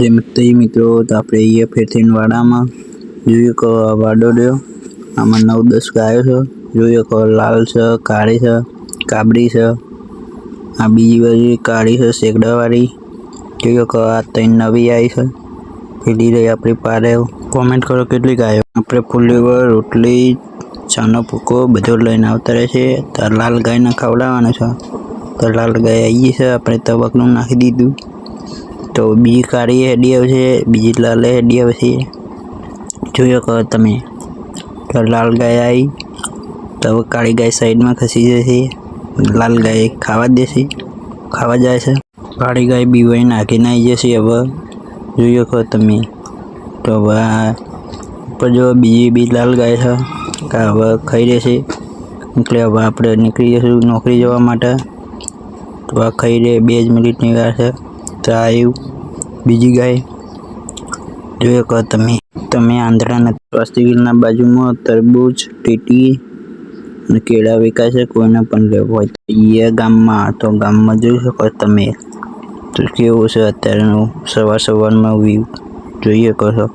જે મિત્રો તો આપણે અહીંયા ફેરથી વાડામાં જોઈએ કે વાડો રહ્યો આમાં 9-10 ગાયો છે. જોઈએ કે લાલ છે, કાળી છે, કાબરી છે. આ બીજી બાજુ કાળી છે શેકડાવાળી. જોઈએ કે આ 3 નવી આવી છે. પેલી રહી આપણી પારે. કોમેન્ટ કરો કેટલી ગાયો. આપણે ફુલીવર રોટલી ચાનો ભૂકો બધો લઈને આવતા રહે છે. તો લાલ ગાયને ખવડાવવાનો છે. તો લાલ ગાય આવી છે, આપણે તબકનું નાખી દીધું. તો બીજી કાળી હેડી આવશે, બીજી લાલ હેડી આવશે. જોયો કે તમે તો લાલ ગાય આવી. તો હવે કાળી ગાય સાઈડમાં ખસી જશે. લાલ ગાય ખાવા દેશે, ખાવા જાય છે. કાળી ગાય બીવાઈ નાખીને આવી જશે. હવે જોયો કે તમે તો હવે ઉપર જો બીજી બી લાલ ગાય છે કે હવે ખાઈ રહેશે. એટલે હવે આપણે નીકળી જઈશું નોકરી જવા માટે. તો આ ખાઈ રહે 2 જ મિનિટની વાર છે. તો આવ્યું બીજી ગાય. જોયો કે તમે આંધળાના સ્વાસ્થ્યગીરના બાજુમાં તરબૂચ, ટેટી અને કેળા વેચાય છે. કોઈને પણ લેવું હોય તો એ ગામમાં તો ગામમાં જોઈ શકો તમે. તો કેવું છે અત્યારનું સવારમાં વ્યૂ જોઈએ કહો છો.